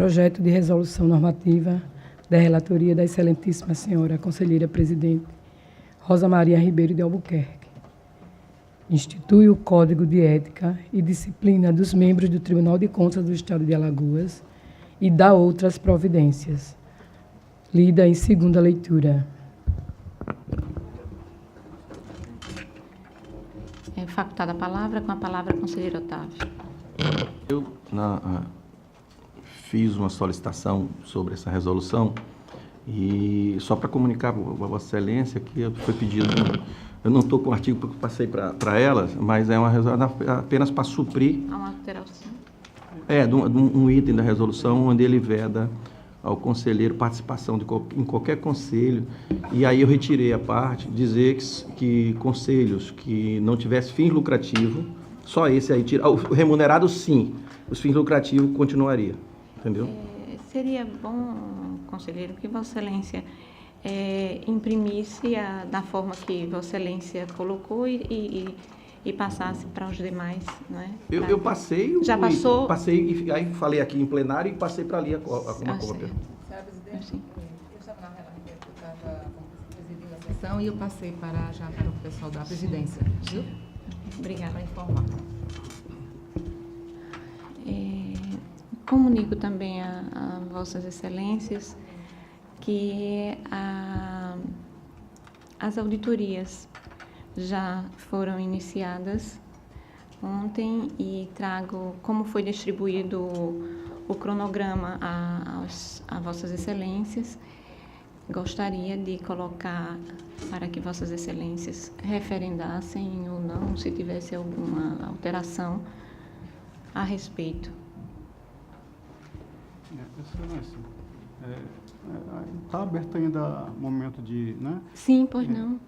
projeto de resolução normativa da relatoria da excelentíssima senhora conselheira presidente Rosa Maria Ribeiro de Albuquerque. Institui o Código de Ética e Disciplina dos membros do Tribunal de Contas do Estado de Alagoas e dá outras providências. Lida em segunda leitura. É facultada a palavra, com a palavra, conselheiro Otávio. Eu fiz uma solicitação sobre essa resolução e só para comunicar para Vossa Excelência que foi pedido, eu não estou com o artigo porque passei para elas, mas é uma resolução apenas para suprir. Há uma alteração? De um item da resolução onde ele veda ao conselheiro participação em qualquer conselho, e aí eu retirei a parte, dizer que conselhos que não tivessem fins lucrativos, só esse aí, o remunerado sim, os fins lucrativos continuaria, entendeu? Seria bom, conselheiro, que Vossa Excelência imprimisse da forma que Vossa Excelência colocou e passasse para os demais, não é? Eu passei... Já passou? Passei, e aí falei aqui em plenário e passei para ali uma cópia. Senhora presidente, eu estava na relação, eu estava presidindo a sessão e eu passei para o pessoal da presidência, viu? Obrigada. Para informar. Comunico também a Vossas Excelências que as auditorias já foram iniciadas ontem e trago como foi distribuído o cronograma a Vossas Excelências. Gostaria de colocar para que Vossas Excelências referendassem ou não, se tivesse alguma alteração a respeito. Excelência, está aberto ainda momento de... né? Sim, pois não.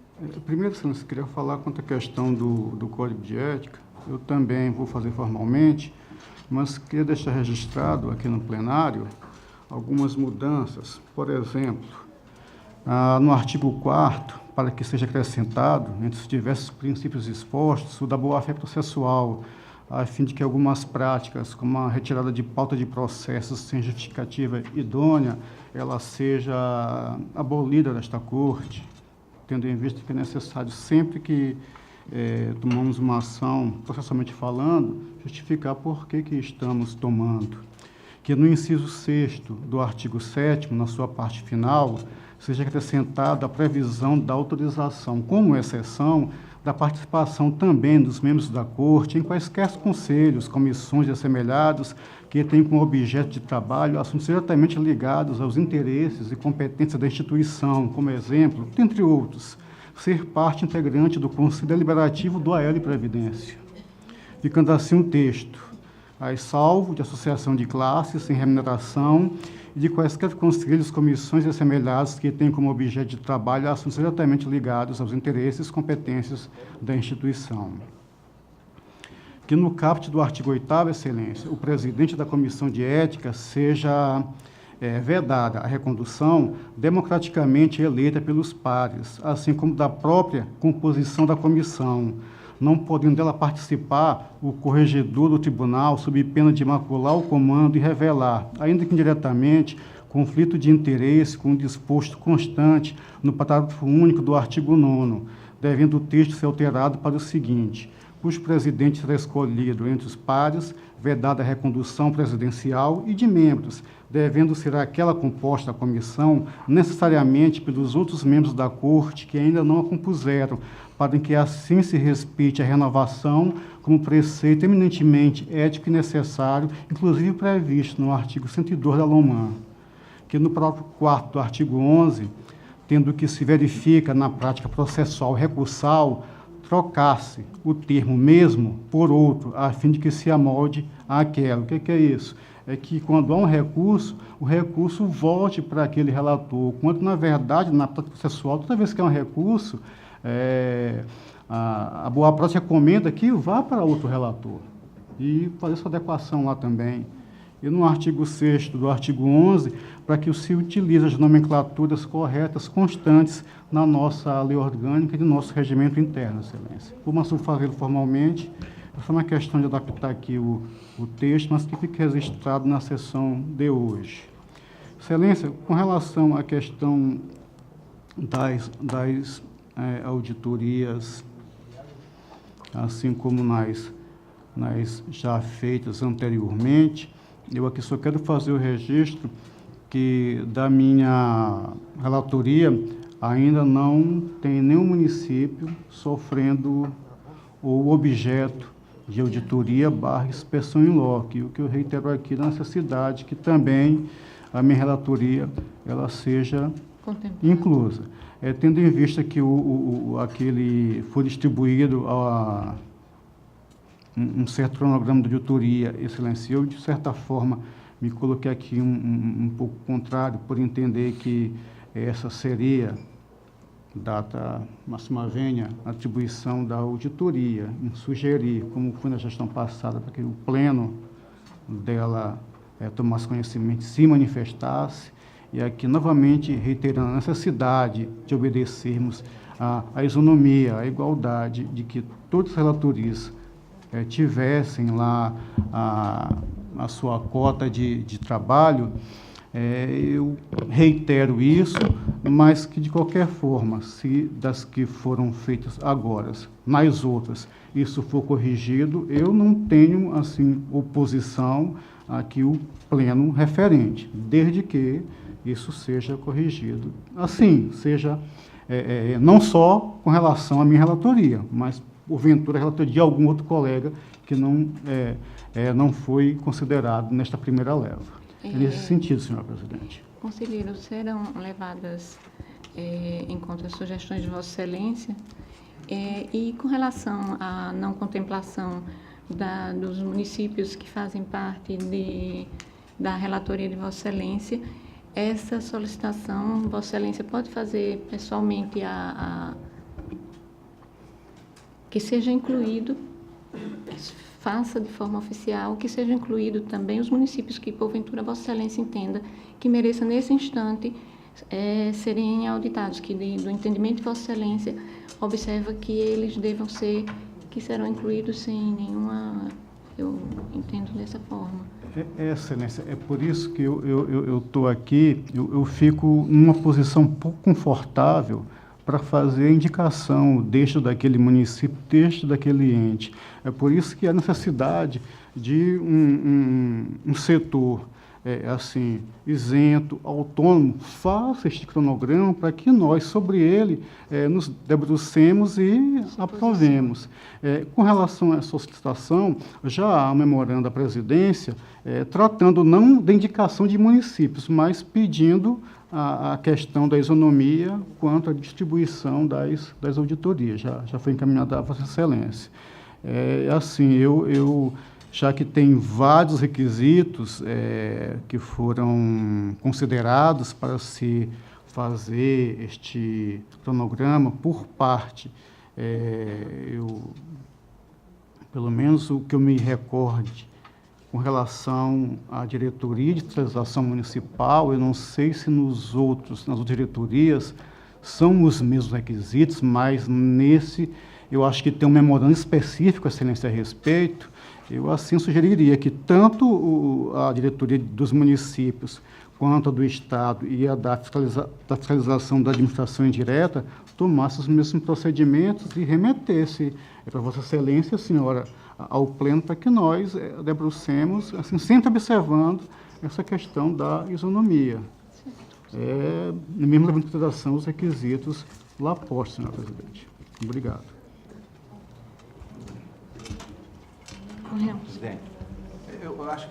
Primeiro, Excelência, queria falar quanto à questão do Código de Ética. Eu também vou fazer formalmente, mas queria deixar registrado aqui no plenário algumas mudanças. Por exemplo, no artigo 4º, para que seja acrescentado, entre os diversos princípios expostos, o da boa-fé processual, a fim de que algumas práticas, como a retirada de pauta de processos sem justificativa idônea, ela seja abolida desta Corte, tendo em vista que é necessário, sempre que tomamos uma ação, processualmente falando, justificar por que estamos tomando. Que no inciso 6º do artigo 7º, na sua parte final, seja acrescentada a previsão da autorização, como exceção, da participação também dos membros da Corte em quaisquer conselhos, comissões e assemelhados que têm como objeto de trabalho assuntos diretamente ligados aos interesses e competências da instituição, como exemplo, entre outros, ser parte integrante do Conselho Deliberativo do AL Previdência. Ficando assim o texto, salvo de associação de classes sem remuneração e de quaisquer conselhos, comissões e assemelhados que têm como objeto de trabalho assuntos diretamente ligados aos interesses e competências da instituição. Que no caput do artigo 8º, Excelência, o presidente da Comissão de Ética seja vedada a recondução democraticamente eleita pelos pares, assim como da própria composição da comissão, não podendo dela participar o corregedor do tribunal sob pena de macular o comando e revelar, ainda que indiretamente, conflito de interesse com o disposto constante no parágrafo único do artigo 9º, devendo o texto ser alterado para o seguinte: cujo presidente será escolhido entre os pares, vedada a recondução presidencial e de membros, devendo ser aquela composta a comissão necessariamente pelos outros membros da Corte que ainda não a compuseram, para que assim se respeite a renovação como preceito eminentemente ético e necessário, inclusive previsto no artigo 102 da LOMAN. Que no parágrafo 4º do artigo 11, tendo que se verifica na prática processual recursal, trocasse o termo mesmo por outro, a fim de que se amolde àquela. O que é isso? É que quando há um recurso, o recurso volte para aquele relator, quando, na verdade, na prática processual, toda vez que há um recurso, a boa prática recomenda que vá para outro relator e fazer essa adequação lá também. E no artigo 6º do artigo 11, para que se utilize as nomenclaturas corretas, constantes na nossa lei orgânica e no nosso regimento interno, Excelência. Como assunto fazer formalmente, É só uma questão de adaptar aqui o texto, mas que fique registrado na sessão de hoje. Excelência, com relação à questão das auditorias, assim como nas já feitas anteriormente, eu aqui só quero fazer o registro que da minha relatoria ainda não tem nenhum município sofrendo o objeto de auditoria / inspeção em loco. E o que eu reitero aqui da necessidade que também a minha relatoria ela seja inclusa. Tendo em vista que aquele foi distribuído a um certo cronograma de auditoria, Excelência, eu, de certa forma, me coloquei aqui um pouco contrário, por entender que essa seria data máxima vênia, atribuição da auditoria, em sugerir, como foi na gestão passada, para que o pleno dela tomasse conhecimento, se manifestasse, e aqui novamente reiterando a necessidade de obedecermos à isonomia, à igualdade, de que todas as relatorias tivessem lá a sua cota de trabalho. Eu reitero isso, mas que de qualquer forma, se das que foram feitas agora, nas outras, isso for corrigido, eu não tenho assim oposição a que o pleno referente, desde que isso seja corrigido. Assim, seja não só com relação à minha relatoria, mas porventura a relatoria de algum outro colega que não foi considerado nesta primeira leva. É nesse sentido, senhora presidente. Conselheiro, serão levadas em conta as sugestões de Vossa Excelência e com relação à não contemplação dos municípios que fazem parte da relatoria de Vossa Excelência, essa solicitação Vossa Excelência pode fazer pessoalmente que seja incluído, faça de forma oficial, que seja incluído também os municípios que, porventura, Vossa Excelência entenda que mereça, nesse instante, serem auditados, que do entendimento de Vossa Excelência observa que eles devam ser, que serão incluídos sem nenhuma... Eu entendo dessa forma. Excelência, é por isso que eu estou aqui, eu fico numa posição um pouco confortável para fazer a indicação deste daquele município, deste daquele ente. É por isso que há necessidade de um setor assim, isento, autônomo, faça este cronograma para que nós, sobre ele, nos debrucemos e aprovemos. Com relação a essa solicitação, já há um memorando da presidência tratando não da indicação de municípios, mas pedindo a questão da isonomia quanto à distribuição das auditorias. Já foi encaminhada a Vossa Excelência. Assim, já que tem vários requisitos que foram considerados para se fazer este cronograma por parte, pelo menos o que eu me recorde, com relação à diretoria de fiscalização municipal, eu não sei se nas outras diretorias são os mesmos requisitos, mas nesse eu acho que tem um memorando específico, Excelência, a respeito. Eu assim sugeriria que tanto a diretoria dos municípios quanto a do Estado e a da fiscalização da administração indireta tomasse os mesmos procedimentos e remetesse para Vossa Excelência, senhora, ao pleno, para que nós debrucemos, assim, sempre observando essa questão da isonomia. Mesmo levando em consideração os requisitos lá postos, senhora presidente. Obrigado. Presidente, eu acho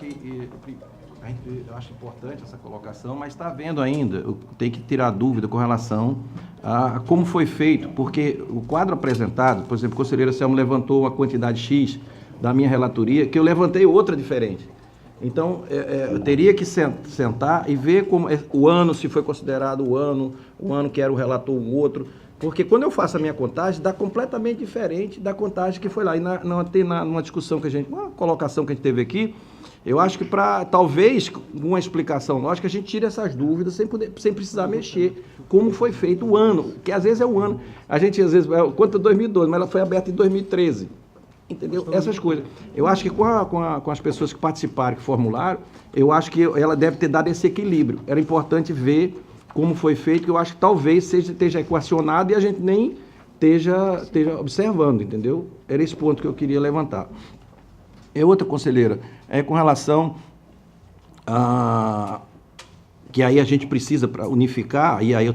importante essa colocação, mas está havendo ainda, tem que tirar dúvida com relação a como foi feito, porque o quadro apresentado, por exemplo, o conselheiro Selmo levantou uma quantidade X da minha relatoria, que eu levantei outra diferente. Então, eu teria que sentar e ver como o ano, se foi considerado o ano que era o relator, o outro, porque quando eu faço a minha contagem, dá completamente diferente da contagem que foi lá. E numa discussão uma colocação que a gente teve aqui, eu acho que talvez, uma explicação lógica, a gente tire essas dúvidas sem precisar mexer, como foi feito o ano, que às vezes é o ano. A gente, às vezes, conta 2012, mas ela foi aberta em 2013. entendeu? Essas coisas. Eu acho que com as pessoas que participaram, que formularam, eu acho que ela deve ter dado esse equilíbrio. Era importante ver como foi feito, que eu acho que talvez esteja equacionado e a gente nem esteja observando, entendeu? Era esse ponto que eu queria levantar. E outra, conselheira, com relação a... que aí a gente precisa para unificar, e aí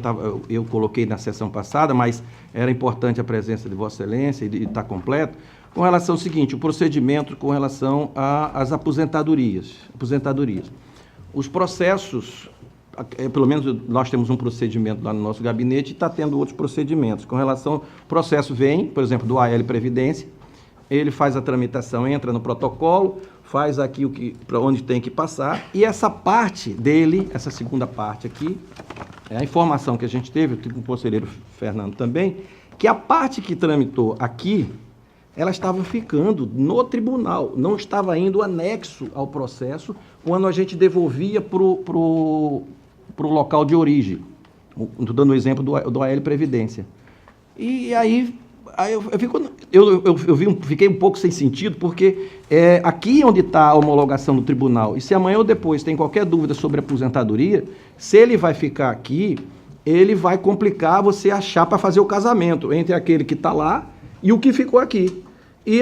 eu coloquei na sessão passada, mas era importante a presença de Vossa Excelência e está completo, com relação ao seguinte, o procedimento com relação às aposentadorias. Os processos, pelo menos nós temos um procedimento lá no nosso gabinete e está tendo outros procedimentos. Com relação ao processo vem, por exemplo, do AL Previdência, ele faz a tramitação, entra no protocolo, faz aqui para onde tem que passar, e essa parte dele, essa segunda parte aqui, é a informação que a gente teve, eu tive com o conselheiro Fernando também, que a parte que tramitou aqui, ela estava ficando no tribunal, não estava indo anexo ao processo, quando a gente devolvia para o local de origem. Estou dando o exemplo do AL Previdência. E aí fiquei um pouco sem sentido, porque aqui onde está a homologação do tribunal, e se amanhã ou depois tem qualquer dúvida sobre a aposentadoria, se ele vai ficar aqui, ele vai complicar você achar para fazer o casamento entre aquele que está lá e o que ficou aqui. E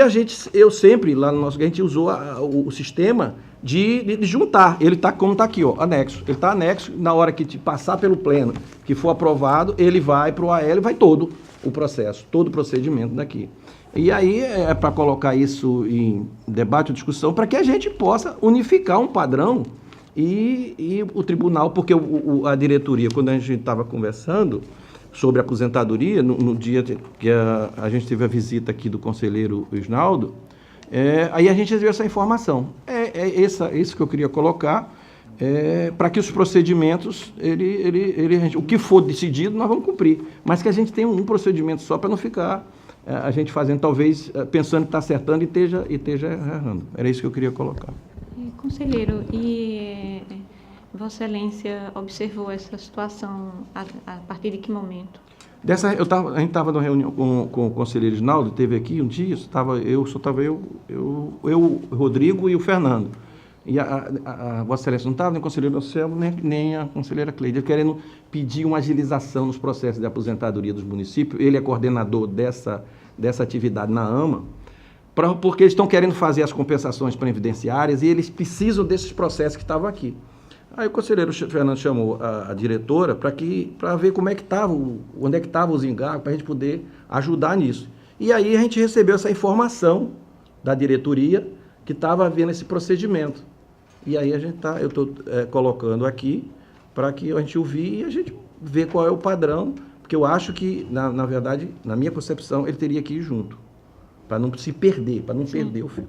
eu sempre, lá no nosso, a gente usou o sistema de juntar. Ele está como está aqui, ó, anexo. Ele está anexo, na hora que te passar pelo pleno, que for aprovado, ele vai para o AL, vai todo o processo, todo o procedimento daqui. E aí é para colocar isso em debate ou discussão, para que a gente possa unificar um padrão e o tribunal, porque a diretoria, quando a gente estava conversando sobre a aposentadoria, no dia que a gente teve a visita aqui do conselheiro Isnaldo, aí a gente recebeu essa informação. Isso que eu queria colocar, para que os procedimentos, o que for decidido, nós vamos cumprir. Mas que a gente tenha um procedimento só para não ficar a gente fazendo, talvez, pensando que está acertando e esteja errando. Era isso que eu queria colocar. Conselheiro, Vossa Excelência observou essa situação a partir de que momento? A gente estava numa reunião com o conselheiro Isnaldo, teve aqui um dia, só estava eu, Rodrigo e o Fernando. E a Vossa Excelência não estava, nem o conselheiro Anselmo, nem a conselheira Cleide, querendo pedir uma agilização nos processos de aposentadoria dos municípios. Ele é coordenador dessa atividade na AMA, porque eles estão querendo fazer as compensações previdenciárias e eles precisam desses processos que estavam aqui. Aí o conselheiro Fernando chamou a diretora para ver como é que estava, onde é que estavam os engargos, para a gente poder ajudar nisso. E aí a gente recebeu essa informação da diretoria que estava havendo esse procedimento. E aí eu estou colocando aqui para que a gente ouvir e a gente ver qual é o padrão, porque eu acho que, na verdade, na minha concepção, ele teria que ir junto, para não se perder, para não perder o fio.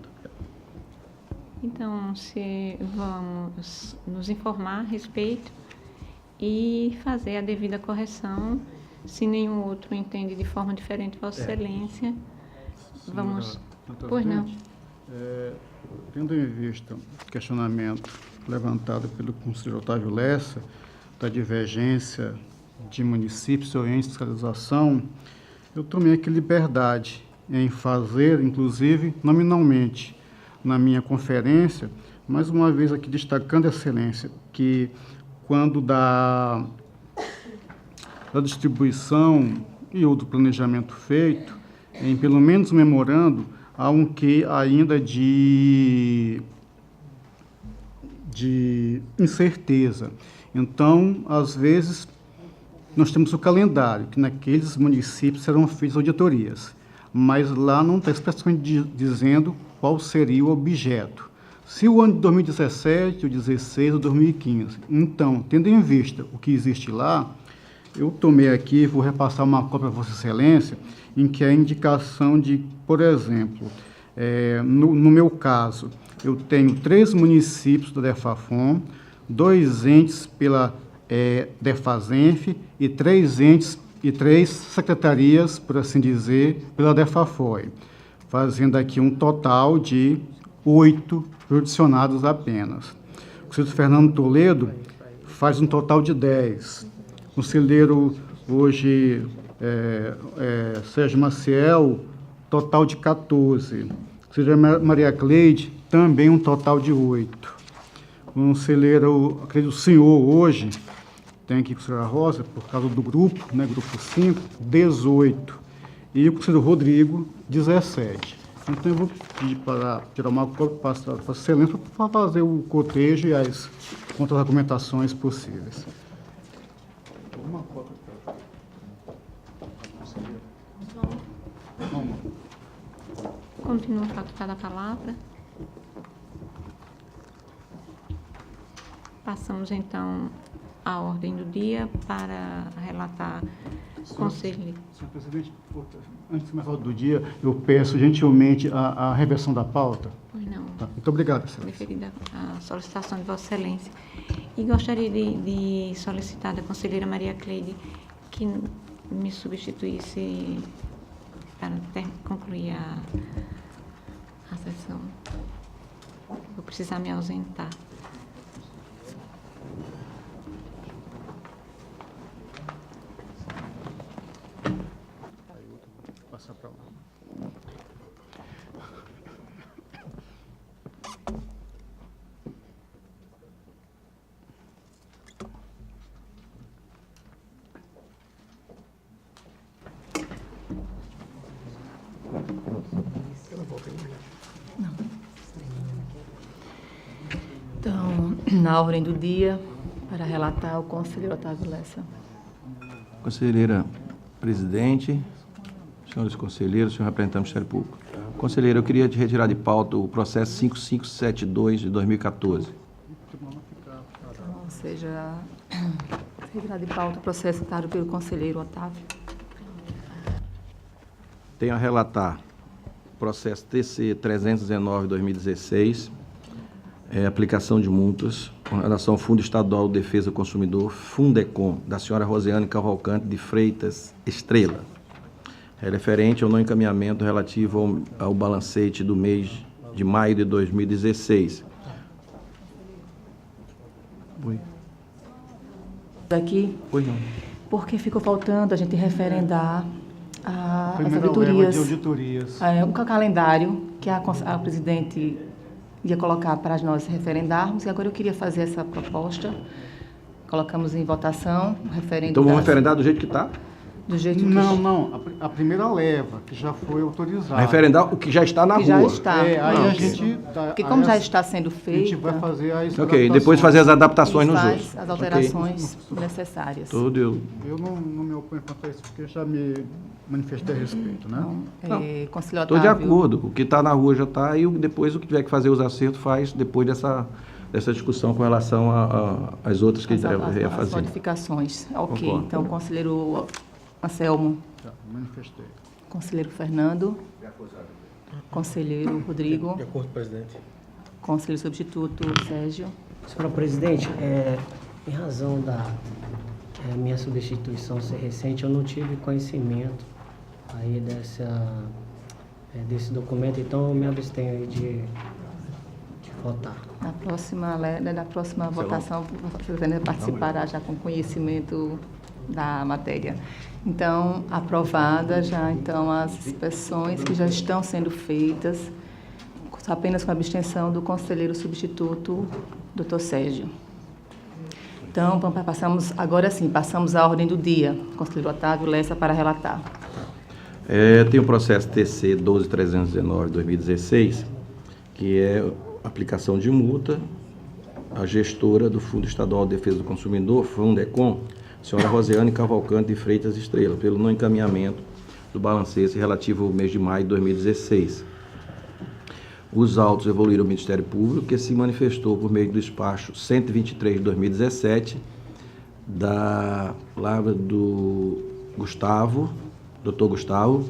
Então, vamos nos informar a respeito e fazer a devida correção. Se nenhum outro entende de forma diferente, Vossa Excelência, vamos... Pois não. Tendo em vista o questionamento levantado pelo conselheiro Otávio Lessa, da divergência de municípios ou em fiscalização, eu tomei aqui liberdade em fazer, inclusive, nominalmente, na minha conferência, mais uma vez aqui destacando, Excelência, que quando da distribuição e ou do planejamento feito, em pelo menos memorando, há um quê ainda de incerteza. Então, às vezes, nós temos o calendário, que naqueles municípios serão feitas auditorias, mas lá não está expressamente dizendo qual seria o objeto. Se o ano de 2017, o 2016 ou 2015. Então, tendo em vista o que existe lá, eu tomei aqui, vou repassar uma cópia a Vossa Excelência, em que a indicação de, por exemplo, no meu caso, eu tenho 3 municípios da DEFAFON, 2 entes pela DEFASENF e 3 entes e 3 secretarias, por assim dizer, pela DEFAFOI, fazendo aqui um total de 8 jurisdicionados apenas. O conselheiro Fernando Toledo faz um total de 10. O conselheiro hoje, Sérgio Maciel, total de 14. Conselheira Maria Cleide, também um total de 8. Conselheiro, acredito, o senhor hoje tem aqui com a senhora Rosa, por causa do grupo, né, grupo 5, 18. E o conselheiro Rodrigo, 17. Então, eu vou pedir para tirar uma cópia para a excelência para fazer o cotejo e as contra-argumentações possíveis. Uma cópia para Continua facultada a palavra. Passamos, então, à ordem do dia para relatar o conselho. Senhor presidente, antes de começar do dia, eu peço gentilmente a reversão da pauta. Pois não. Tá. Muito obrigado, excelência. Referida à solicitação de Vossa Excelência. E gostaria de solicitar da conselheira Maria Cleide que me substituísse para concluir a sessão. Vou precisar me ausentar. Passar para lá. Então, na ordem do dia, para relatar o conselheiro Otávio Lessa. Conselheira presidente, senhores conselheiros, senhor representante do Ministério Público. Conselheira, eu queria te retirar de pauta o processo 5572 de 2014. Então, ou seja, retirar de pauta o processo citado pelo conselheiro Otávio. Tenho a relatar processo TC 319 de 2016, aplicação de multas com relação ao Fundo Estadual de Defesa do Consumidor, Fundecom, da senhora Rosiane Cavalcante de Freitas Estrela. É referente ao não encaminhamento relativo ao balancete do mês de maio de 2016. Oi. Daqui, Pois não. porque ficou faltando a gente referendar as Primeira auditorias. leva de auditorias. Um calendário que a presidente ia colocar para nós referendarmos, e agora eu queria fazer essa proposta. Colocamos em votação o referendo. Então vamos referendar do jeito que está? Do jeito que Não. A primeira leva, que já foi autorizada. Referendar o que já está na que rua. já está. Aí Não, a ok. gente... Porque como já está sendo A gente feito, vai fazer as Ok, depois fazer as adaptações nos faz outros. as alterações necessárias. Tudo eu... Eu não me oponho quanto a isso, porque eu já me manifestei a respeito, né? Então, conselheiro Estou de Otávio, acordo. O que está na rua já está, e depois o que tiver que fazer os acertos faz depois dessa discussão com relação às outras que as ia fazer. modificações. Ok, Concordo. então, conselheiro Anselmo, Já manifestei. conselheiro Fernando, conselheiro Rodrigo, De acordo, presidente. conselheiro substituto Sérgio. Senhora presidente, em razão da minha substituição ser recente, eu não tive conhecimento aí desse documento, então eu me abstenho aí de votar. Na próxima votação, você participará já com conhecimento da matéria. Então, aprovada já então as inspeções que já estão sendo feitas, apenas com a abstenção do conselheiro substituto, Dr. Sérgio. Então, passamos à ordem do dia. Conselheiro Otávio Lessa para relatar. Tem o processo TC 12319 de 2016, que é aplicação de multa à gestora do Fundo Estadual de Defesa do Consumidor, Fundecom, senhora Rosiane Cavalcante de Freitas Estrela, pelo não encaminhamento do balancete relativo ao mês de maio de 2016. Os autos evoluíram ao Ministério Público, que se manifestou por meio do despacho 123 de 2017, da palavra do Dr. Gustavo,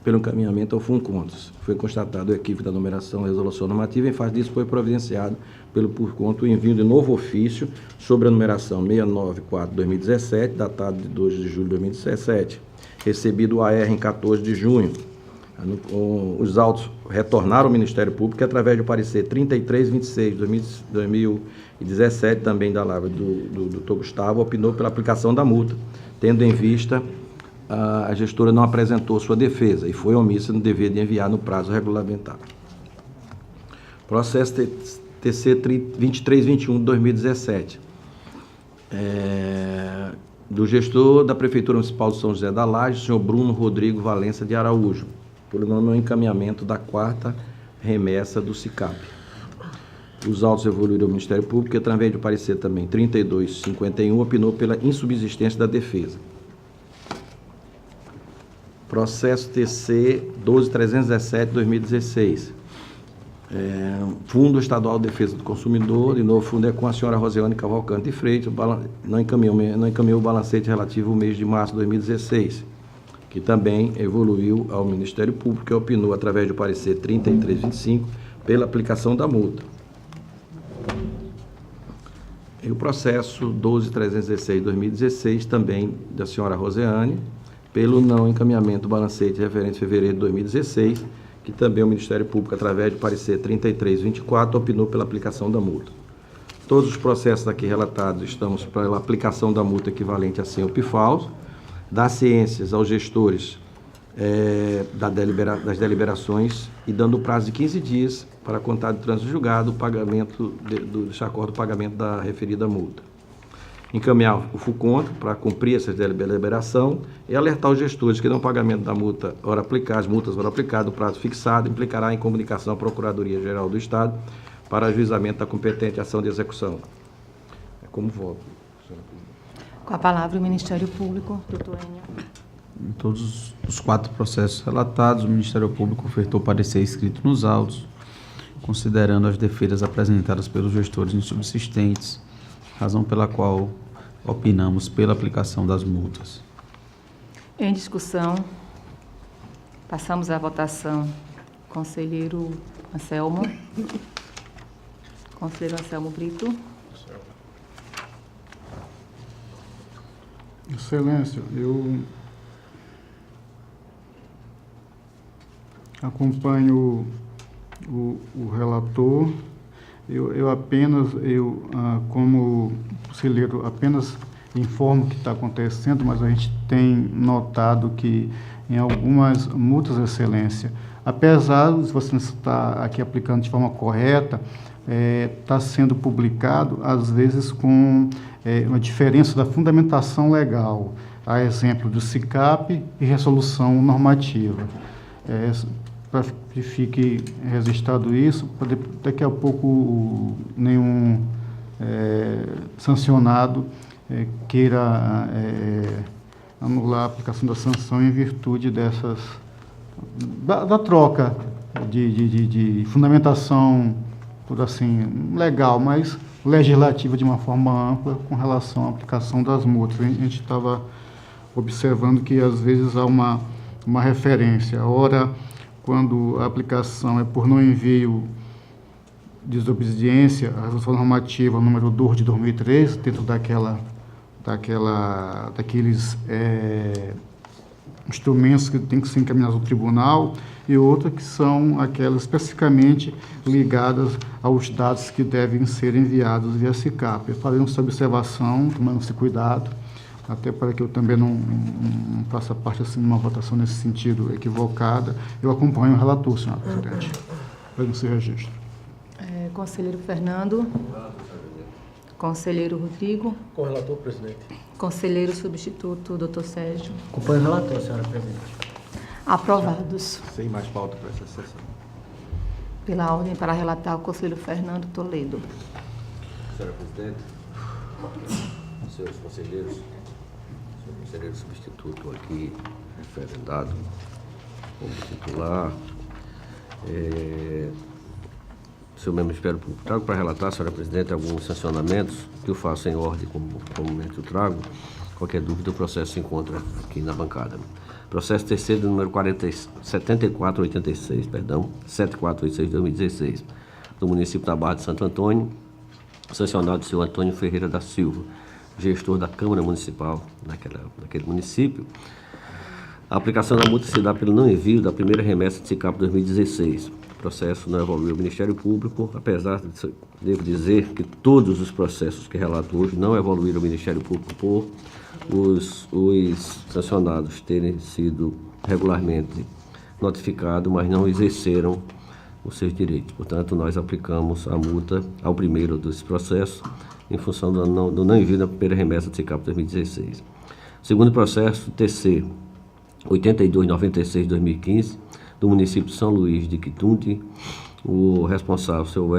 pelo encaminhamento ao Funcontos. Foi constatado o equívoco da numeração da resolução normativa, e em face disso foi providenciado pelo Funcontos o envio de novo ofício sobre a numeração 694/2017, datado de 2 de julho de 2017, recebido o AR em 14 de junho. Os autos retornaram ao Ministério Público, que, através do parecer 3326 de 2017, também da palavra do Dr. Gustavo, opinou pela aplicação da multa, tendo em vista a gestora não apresentou sua defesa e foi omissa no dever de enviar no prazo regulamentar. Processo TC 2321 de 2017. Do gestor da Prefeitura Municipal de São José da Laje, senhor Bruno Rodrigo Valença de Araújo, por não encaminhamento da 4ª remessa do SICAP. Os autos evoluíram ao Ministério Público e, através do parecer também 3251, opinou pela insubsistência da defesa. Processo TC 12317 de 2016. Fundo Estadual de Defesa do Consumidor, de novo, fundo é com a senhora Rosiane Cavalcante de Freitas, não encaminhou o balancete relativo ao mês de março de 2016, que também evoluiu ao Ministério Público, que opinou, através do parecer 3325, pela aplicação da multa. E o processo 12316 de 2016, também da senhora Rosiane, pelo não encaminhamento do balancete referente a fevereiro de 2016, que também o Ministério Público, através do parecer 3324, opinou pela aplicação da multa. Todos os processos aqui relatados estamos pela aplicação da multa equivalente a 100 UPFAUs, das ciências aos gestores das deliberações e dando prazo de 15 dias para contar de trânsito julgado o pagamento deixar acordo o pagamento da referida multa. Encaminhar o FUCONTRA para cumprir essa deliberação e alertar os gestores que não pagamento da multa hora aplicada, as multas hora aplicada, o prazo fixado, implicará em comunicação à Procuradoria-Geral do Estado para ajuizamento da competente ação de execução. É como voto. Com a palavra o Ministério Público, doutor Enio. Em todos os 4 processos relatados, o Ministério Público ofertou parecer escrito nos autos, considerando as defesas apresentadas pelos gestores insubsistentes, razão pela qual opinamos pela aplicação das multas. Em discussão, passamos à votação. Conselheiro Anselmo. Conselheiro Anselmo Brito. Excelência, eu acompanho o relator. Como conselheiro, apenas informo o que está acontecendo, mas a gente tem notado que em algumas multas, Excelência, apesar de você não estar aqui aplicando de forma correta, está sendo publicado, às vezes, com uma diferença da fundamentação legal, a exemplo do SICAP e resolução normativa. Para que fique registrado isso, para daqui a pouco nenhum sancionado queira anular a aplicação da sanção em virtude dessas da troca de fundamentação, tudo assim, legal, mas legislativa de uma forma ampla com relação à aplicação das multas. A gente estava observando que às vezes há uma referência, ora quando a aplicação é por não envio de desobediência, a resolução normativa número 2 de 2013, dentro daqueles instrumentos que tem que ser encaminhados ao tribunal, e outra que são aquelas especificamente ligadas aos dados que devem ser enviados via SICAP. Faremos essa observação, tomando esse cuidado, até para que eu também não faça parte assim, de uma votação nesse sentido equivocada. Eu acompanho o relator, senhor presidente. Para não se registro. Conselheiro Fernando. Conselheiro Rodrigo. Com o relator, presidente. Conselheiro substituto, doutor Sérgio. Acompanho o relator, senhora presidente. Aprovados. Sem mais pauta para essa sessão. Pela ordem para relatar o conselheiro Fernando Toledo. Senhora presidente, senhores conselheiros, senhor conselheiro substituto aqui, referendado como titular, senhor Ministério Público, trago para relatar, senhora presidente, alguns sancionamentos que eu faço em ordem, como comumente eu trago. Qualquer dúvida, o processo se encontra aqui na bancada. Processo terceiro, número 7486, 7486 de 2016, do município da Barra de Santo Antônio, sancionado do senhor Antônio Ferreira da Silva, gestor da Câmara Municipal daquele município. A aplicação da multa se dá pelo não envio da primeira remessa de SICAP 2016. O processo não evoluiu ao Ministério Público, apesar de, devo dizer, que todos os processos que relato hoje não evoluíram ao Ministério Público por os sancionados terem sido regularmente notificados, mas não exerceram os seus direitos. Portanto, nós aplicamos a multa ao primeiro desse processo, em função do não envio da primeira remessa de SICAP 2016. Segundo processo, TC 8296-2015, do município de São Luís de Quitunde, o responsável, seu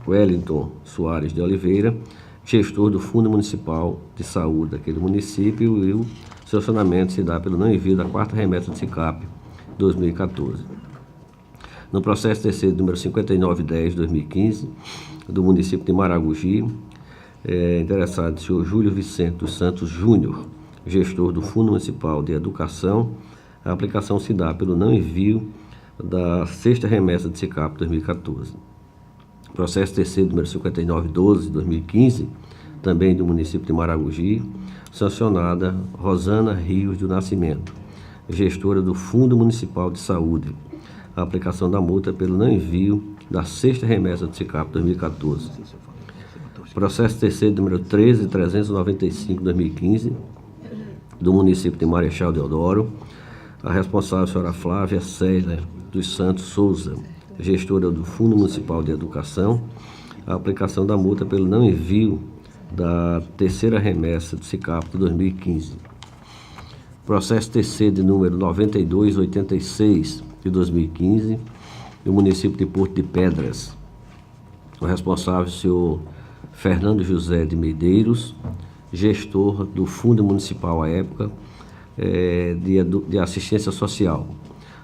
Wellington Soares de Oliveira, gestor do Fundo Municipal de Saúde daquele município, e o sancionamento se dá pelo não envio da quarta remessa de SICAP 2014. No processo TC número 5910-2015, do município de Maragogi, interessado o senhor Júlio Vicente dos Santos Júnior, gestor do Fundo Municipal de Educação, a aplicação se dá pelo não envio da sexta remessa de SICAP 2014. Processo TC número 5912-2015, também do município de Maragogi, sancionada Rosana Rios do Nascimento, gestora do Fundo Municipal de Saúde, a aplicação da multa pelo não envio da sexta remessa de SICAP 2014. Processo TC número 13395-2015, do município de Marechal Deodoro, a responsável, a senhora Flávia Célia dos Santos Souza, gestora do Fundo Municipal de Educação, a aplicação da multa pelo não envio da terceira remessa do SICAP de 2015. Processo TC de número 9286 de 2015, do município de Porto de Pedras, o responsável, o senhor Fernando José de Medeiros, gestor do Fundo Municipal à época de Assistência Social,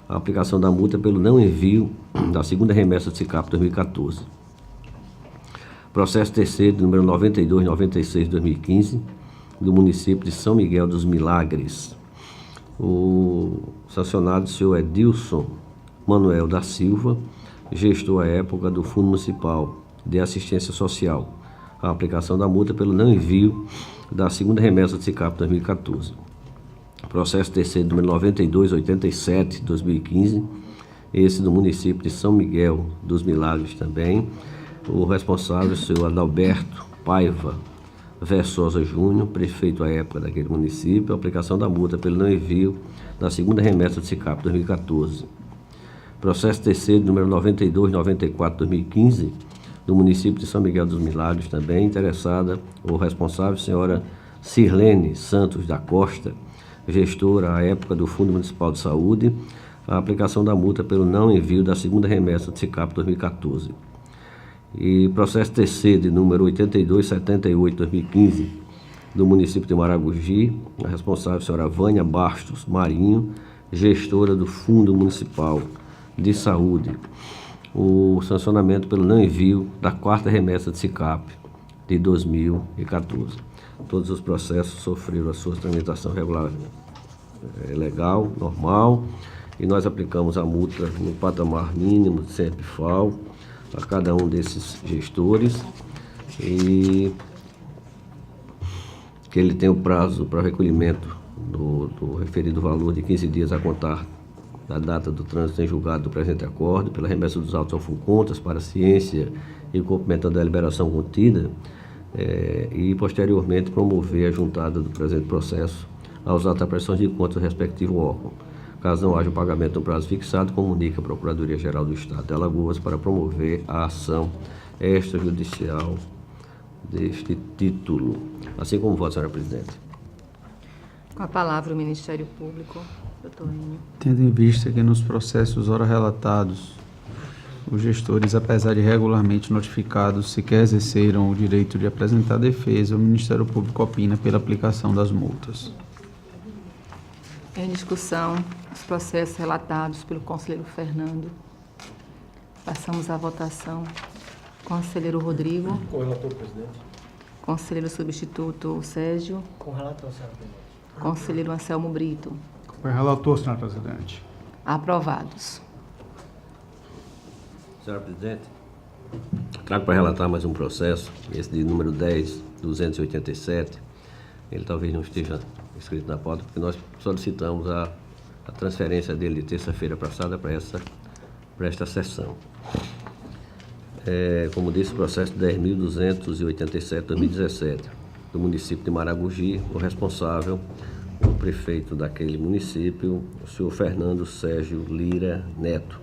a aplicação da multa pelo não envio da segunda remessa de SICAP 2014. Processo TC de número 9296-2015, do município de São Miguel dos Milagres, o sancionado, o senhor Edilson Manuel da Silva, gestor à época do Fundo Municipal de Assistência Social, a aplicação da multa pelo não envio da segunda remessa de SICAP 2014. Processo TC número 9287-2015, esse do município de São Miguel dos Milagres também, o responsável, o senhor Adalberto Paiva Versosa Júnior, prefeito à época daquele município, a aplicação da multa pelo não envio da segunda remessa de SICAP 2014. Processo TC número 9294-2015, do município de São Miguel dos Milagres também, interessada o responsável, senhora Sirlene Santos da Costa, gestora à época do Fundo Municipal de Saúde, a aplicação da multa pelo não envio da segunda remessa de SICAP 2014. E processo TC de número 8278-2015, do município de Maragogi, a responsável, a senhora Vânia Bastos Marinho, gestora do Fundo Municipal de Saúde, o sancionamento pelo não envio da quarta remessa de SICAP de 2014. Todos os processos sofreram a sua tramitação regular, legal, normal, e nós aplicamos a multa no patamar mínimo de CEPFAL a cada um desses gestores, e que ele tem o prazo para recolhimento do referido valor de 15 dias a contar da data do trânsito em julgado do presente acordo, pela remessa dos autos ao FUNCONTAS para a ciência e cumprimento da deliberação contida, e posteriormente promover a juntada do presente processo aos atos da prestação de contas do respectivo órgão. Caso não haja o pagamento no prazo fixado, comunica a Procuradoria-Geral do Estado de Alagoas para promover a ação extrajudicial deste título. Assim como vota, senhora presidente. Com a palavra o Ministério Público, doutor Enio. Tendo em vista que nos processos ora relatados, os gestores, apesar de regularmente notificados, sequer exerceram o direito de apresentar defesa, o Ministério Público opina pela aplicação das multas. Em discussão, os processos relatados pelo conselheiro Fernando. Passamos à votação. Conselheiro Rodrigo. Com o relator, presidente. Conselheiro substituto Sérgio. Com relator, senhora presidente. Conselheiro Anselmo Brito. Com o relator, senhora presidente. Aprovados. Senhora presidente, trago para relatar mais um processo, esse de número 10.287. Ele talvez não esteja escrito na pauta, porque nós solicitamos a transferência dele de terça-feira passada para esta sessão. Como disse, o processo 10.287-2017. do município de Maragogi, o responsável, o prefeito daquele município, o senhor Fernando Sérgio Lira Neto.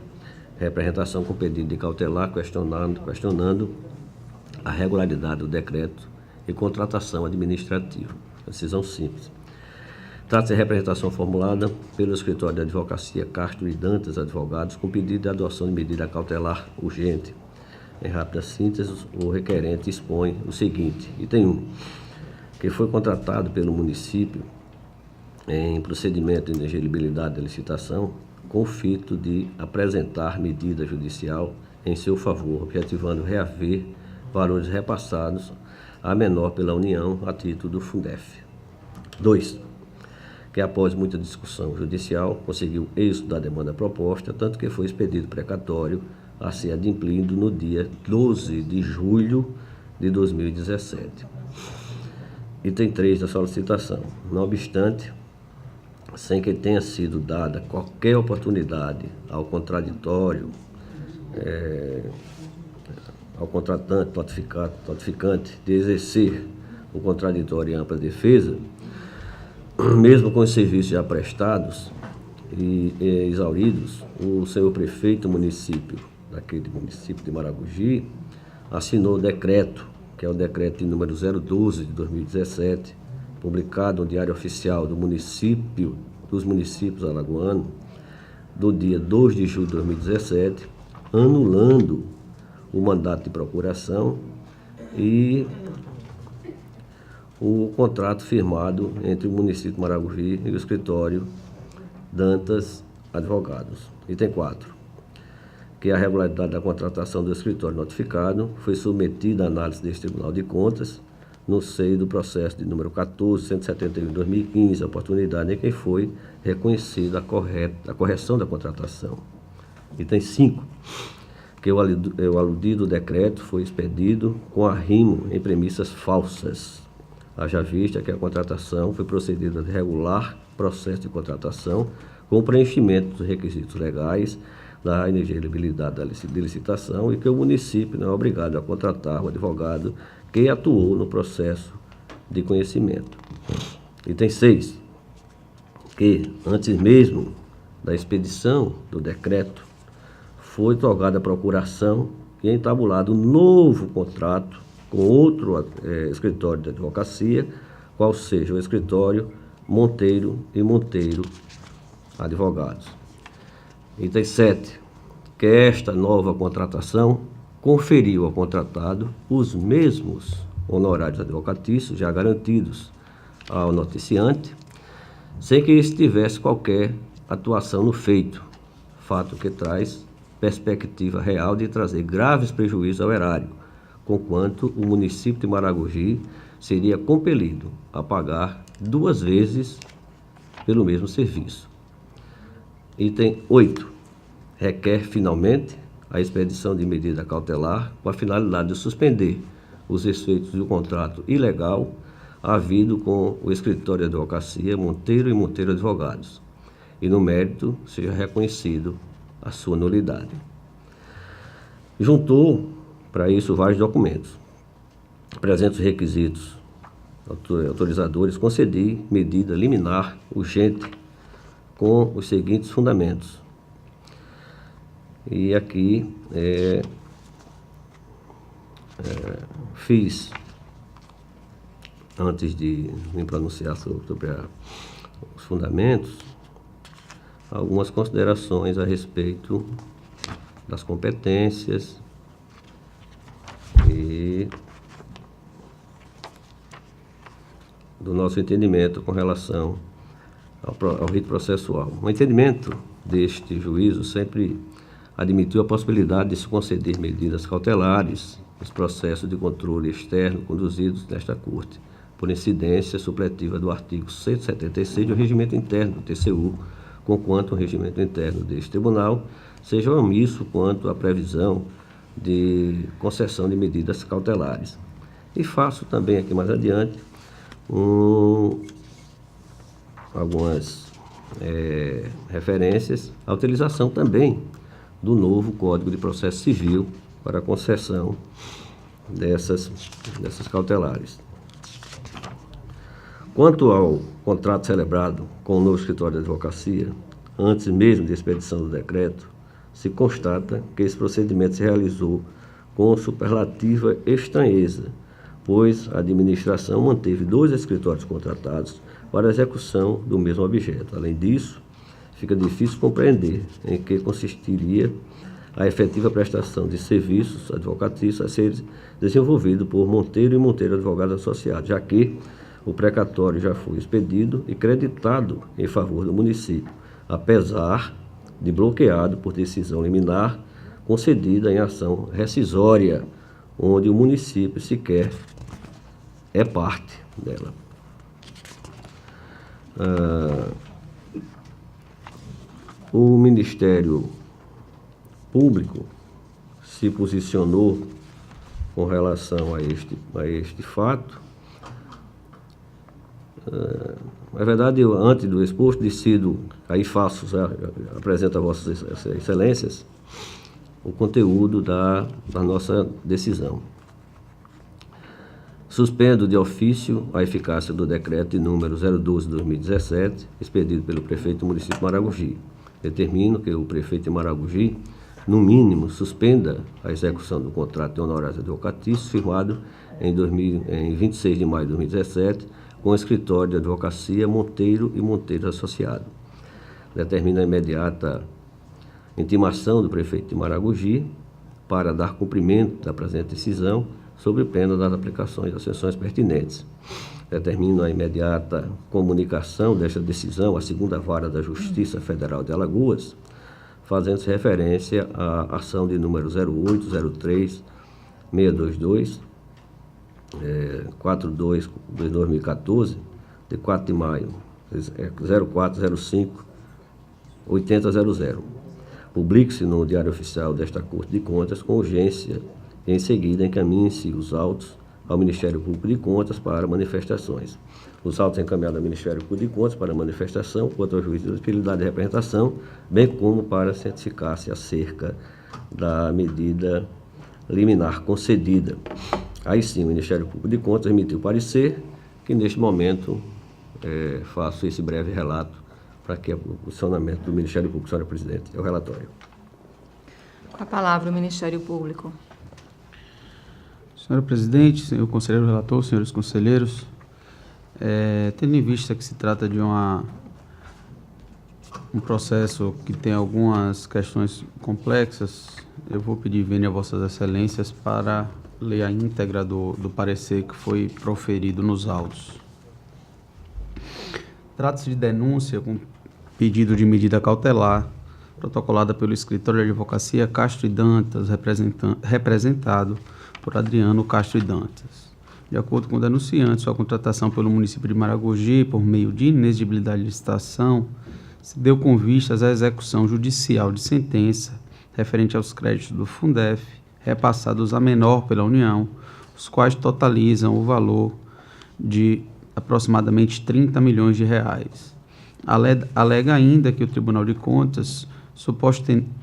Representação com pedido de cautelar, questionando a regularidade do decreto e contratação administrativa. Decisão simples. Trata-se de representação formulada pelo Escritório de Advocacia Castro e Dantas Advogados com pedido de adoção de medida cautelar urgente. Em rápida síntese, o requerente expõe o seguinte: item 1, que foi contratado pelo município em procedimento de inelegibilidade da licitação com o fito de apresentar medida judicial em seu favor, objetivando reaver valores repassados a menor pela União a título do Fundef. 2, que após muita discussão judicial conseguiu êxito da demanda proposta, tanto que foi expedido precatório a ser adimplido no dia 12 de julho de 2017. Item 3 da solicitação. Não obstante, sem que tenha sido dada qualquer oportunidade ao contraditório, ao contratante, notificante, de exercer o contraditório em ampla defesa, mesmo com os serviços já prestados e exauridos, o senhor prefeito daquele município de Maragogi, assinou o decreto, que é o decreto de número 012 de 2017, publicado no Diário Oficial dos municípios alagoanos, do dia 2 de julho de 2017, anulando o mandato de procuração e o contrato firmado entre o município de Maragogi e o escritório Dantas Advogados. Item 4, que a regularidade da contratação do escritório notificado foi submetida à análise deste Tribunal de Contas no seio do processo de número 14.171 de 2015, a oportunidade em que foi reconhecida a correção da contratação. Item 5, que o aludido decreto foi expedido com arrimo em premissas falsas, haja vista que a contratação foi procedida de regular processo de contratação com preenchimento dos requisitos legais da inelegibilidade da licitação e que o município não é obrigado a contratar o advogado que atuou no processo de conhecimento. Item 6, que antes mesmo da expedição do decreto foi togada a procuração e entabulado um novo contrato com outro escritório de advocacia, qual seja o escritório Monteiro e Monteiro Advogados. Item 7, que esta nova contratação conferiu ao contratado os mesmos honorários advocatícios já garantidos ao noticiante, sem que este tivesse qualquer atuação no feito, fato que traz perspectiva real de trazer graves prejuízos ao erário, conquanto o município de Maragogi seria compelido a pagar 2 vezes pelo mesmo serviço. Item 8, requer finalmente a expedição de medida cautelar com a finalidade de suspender os efeitos do contrato ilegal havido com o escritório de advocacia Monteiro e Monteiro Advogados, e no mérito seja reconhecido a sua nulidade. Juntou para isso vários documentos. Presentes os requisitos autorizadores, concedi medida liminar urgente com os seguintes fundamentos. E aqui fiz, antes de me pronunciar sobre os fundamentos, algumas considerações a respeito das competências e do nosso entendimento com relação ao rito processual. O entendimento deste juízo sempre admitiu a possibilidade de se conceder medidas cautelares nos processos de controle externo conduzidos nesta Corte, por incidência supletiva do artigo 176 do Regimento Interno do TCU, conquanto o regimento interno deste tribunal seja omisso quanto à previsão de concessão de medidas cautelares. E faço também aqui mais adiante algumas referências à utilização também do novo Código de Processo Civil para a concessão dessas cautelares. Quanto ao contrato celebrado com o novo escritório de advocacia, antes mesmo de expedição do decreto, se constata que esse procedimento se realizou com superlativa estranheza, pois a administração manteve 2 escritórios contratados para a execução do mesmo objeto. Além disso, fica difícil compreender em que consistiria a efetiva prestação de serviços advocatícios a ser desenvolvido por Monteiro e Monteiro Advogados Associados, já que o precatório já foi expedido e creditado em favor do município, apesar de bloqueado por decisão liminar concedida em ação rescisória, onde o município sequer é parte dela. O Ministério Público se posicionou com relação a este fato. Na verdade, antes do exposto, decido, apresento a Vossas Excelências o conteúdo da nossa decisão. Suspendo de ofício a eficácia do decreto de número 012/2017, expedido pelo prefeito do município de Maragogi. Determino que o prefeito de Maragogi, no mínimo, suspenda a execução do contrato de honorários advocatícios firmado em 26 de maio de 2017 com o escritório de advocacia Monteiro e Monteiro Associado. Determina a imediata intimação do prefeito de Maragogi para dar cumprimento da presente decisão sob pena das aplicações das sanções pertinentes. Determino a imediata comunicação desta decisão à 2ª Vara da Justiça Federal de Alagoas, fazendo-se referência à ação de número 0803622, 42/2014, de 4 de maio, 0405-8000. Publique-se no Diário Oficial desta Corte de Contas com urgência e em seguida encaminhe-se os autos ao Ministério Público de Contas para manifestações. Os autos encaminhados ao Ministério Público de Contas para manifestação quanto ao juiz de utilidade de representação, bem como para certificar-se acerca da medida liminar concedida. Aí sim, o Ministério Público de Contas emitiu parecer, que neste momento faço esse breve relato para que o funcionamento do Ministério Público, senhora presidente, é o relatório. Com a palavra o Ministério Público. Senhora presidente, senhor conselheiro relator, senhores conselheiros, tendo em vista que se trata de um processo que tem algumas questões complexas, eu vou pedir vênia a Vossas Excelências para ler a íntegra do parecer que foi proferido nos autos. Trata-se de denúncia com pedido de medida cautelar, protocolada pelo escritório de advocacia Castro e Dantas, representado por Adriano Castro e Dantas. De acordo com o denunciante, sua contratação pelo município de Maragogi, por meio de inexigibilidade de licitação, se deu com vistas à execução judicial de sentença referente aos créditos do Fundef, repassados a menor pela União, os quais totalizam o valor de aproximadamente 30 milhões de reais. Alega ainda que o Tribunal de Contas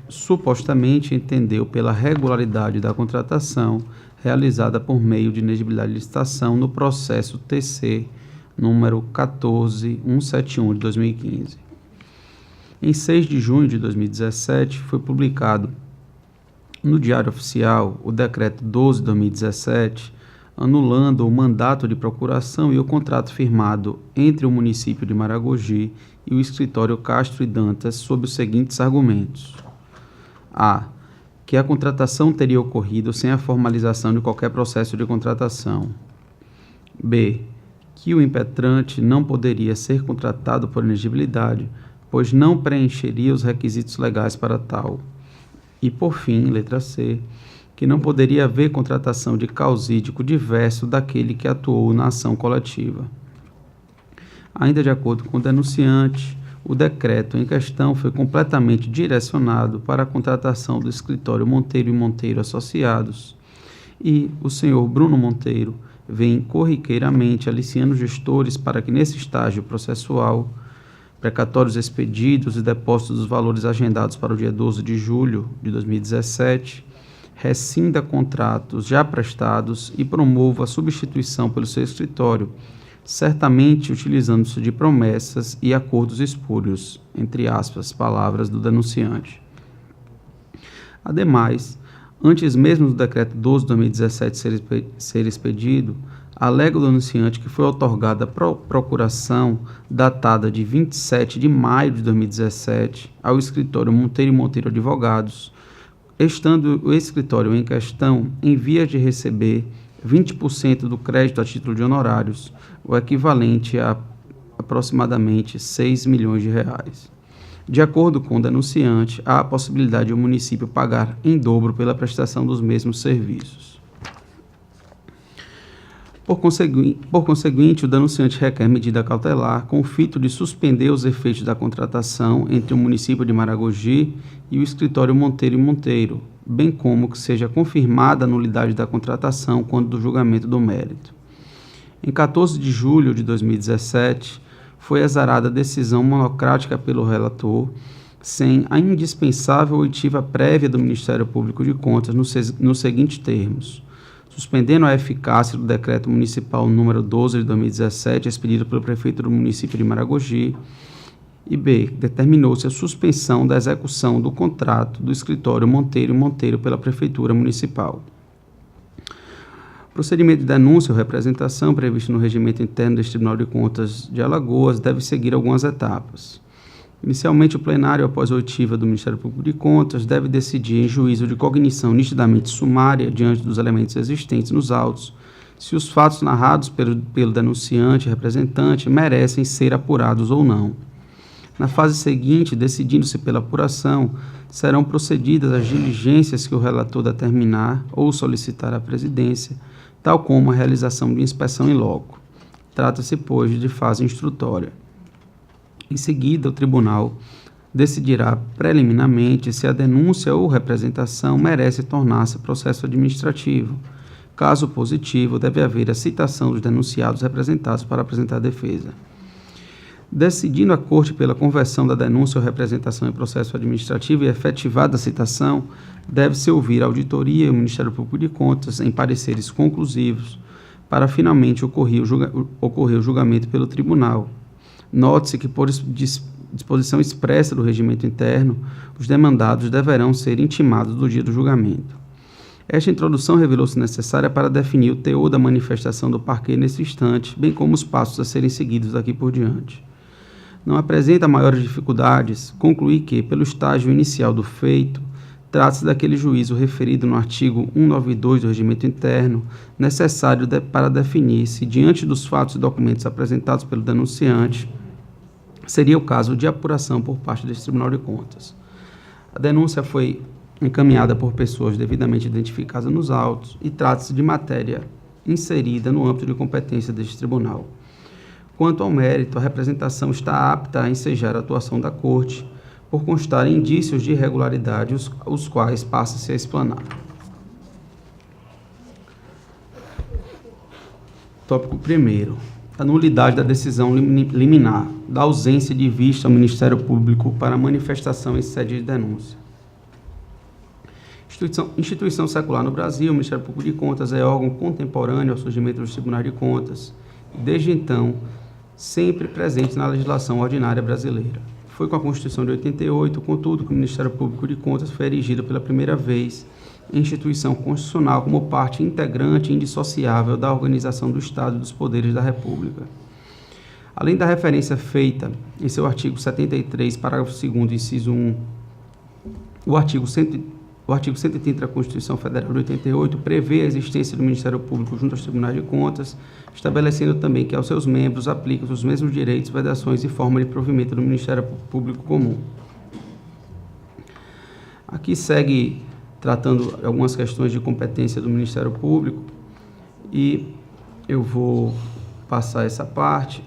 supostamente entendeu pela regularidade da contratação realizada por meio de inexigibilidade de licitação no processo TC número 14171 de 2015. Em 6 de junho de 2017, foi publicado no Diário Oficial o Decreto 12/2017, anulando o mandato de procuração e o contrato firmado entre o município de Maragogi e o escritório Castro e Dantas sob os seguintes argumentos: a. Que a contratação teria ocorrido sem a formalização de qualquer processo de contratação. B. Que o impetrante não poderia ser contratado por inexigibilidade, pois não preencheria os requisitos legais para tal. E, por fim, letra C, que não poderia haver contratação de causídico diverso daquele que atuou na ação coletiva. Ainda de acordo com o denunciante, o decreto em questão foi completamente direcionado para a contratação do escritório Monteiro e Monteiro Associados, e o senhor Bruno Monteiro vem corriqueiramente aliciando gestores para que, nesse estágio processual, precatórios expedidos e depósitos dos valores agendados para o dia 12 de julho de 2017, rescinda contratos já prestados e promova a substituição pelo seu escritório, certamente utilizando-se de promessas e acordos espúrios, entre aspas, palavras do denunciante. Ademais, antes mesmo do decreto 12 de 2017 ser expedido, alega o denunciante que foi outorgada procuração datada de 27 de maio de 2017 ao escritório Monteiro e Monteiro Advogados, estando o escritório em questão em vias de receber 20% do crédito a título de honorários, o equivalente a aproximadamente 6 milhões de reais. De acordo com o denunciante, há a possibilidade de o município pagar em dobro pela prestação dos mesmos serviços. Por conseguinte, o denunciante requer medida cautelar com o fito de suspender os efeitos da contratação entre o município de Maragogi e o escritório Monteiro e Monteiro, bem como que seja confirmada a nulidade da contratação quando do julgamento do mérito. Em 14 de julho de 2017, foi exarada a decisão monocrática pelo relator, sem a indispensável oitiva prévia do Ministério Público de Contas nos seguintes termos: suspendendo a eficácia do decreto municipal número 12 de 2017, expedido pelo prefeito do município de Maragogi, e b. determinou-se a suspensão da execução do contrato do escritório Monteiro e Monteiro pela Prefeitura Municipal. O procedimento de denúncia ou representação previsto no regimento interno deste Tribunal de Contas de Alagoas deve seguir algumas etapas. Inicialmente, o plenário, após a oitiva do Ministério Público de Contas, deve decidir em juízo de cognição nitidamente sumária, diante dos elementos existentes nos autos, se os fatos narrados pelo denunciante e representante merecem ser apurados ou não. Na fase seguinte, decidindo-se pela apuração, serão procedidas as diligências que o relator determinar ou solicitar à presidência, tal como a realização de inspeção in loco. Trata-se, pois, de fase instrutória. Em seguida, o tribunal decidirá preliminarmente se a denúncia ou representação merece tornar-se processo administrativo. Caso positivo, deve haver a citação dos denunciados representados para apresentar defesa. Decidindo a Corte pela conversão da denúncia ou representação em processo administrativo e efetivada a citação, deve-se ouvir a Auditoria e o Ministério Público de Contas em pareceres conclusivos para finalmente ocorrer o julgamento pelo Tribunal. Note-se que, por disposição expressa do regimento interno, os demandados deverão ser intimados do dia do julgamento. Esta introdução revelou-se necessária para definir o teor da manifestação do parquê nesse instante, bem como os passos a serem seguidos daqui por diante. Não apresenta maiores dificuldades concluir que, pelo estágio inicial do feito, trata-se daquele juízo referido no artigo 192 do regimento interno, necessário para definir se, diante dos fatos e documentos apresentados pelo denunciante, seria o caso de apuração por parte deste Tribunal de Contas. A denúncia foi encaminhada por pessoas devidamente identificadas nos autos e trata-se de matéria inserida no âmbito de competência deste tribunal. Quanto ao mérito, a representação está apta a ensejar a atuação da Corte, por constar indícios de irregularidade, os quais passa-se a explanar. Tópico 1º. A nulidade da decisão liminar, da ausência de vista ao Ministério Público para manifestação em sede de denúncia. Instituição secular no Brasil, o Ministério Público de Contas é órgão contemporâneo ao surgimento dos tribunais de contas, e desde então, sempre presente na legislação ordinária brasileira. Foi com a Constituição de 88, contudo, que o Ministério Público de Contas foi erigido pela primeira vez em instituição constitucional como parte integrante e indissociável da organização do Estado e dos poderes da República. Além da referência feita em seu artigo 73, parágrafo 2º, inciso 1, o artigo 130 da Constituição Federal de 88 prevê a existência do Ministério Público junto aos tribunais de contas, estabelecendo também que aos seus membros aplicam os mesmos direitos, vedações e forma de provimento do Ministério Público Comum. Aqui segue tratando algumas questões de competência do Ministério Público e eu vou passar essa parte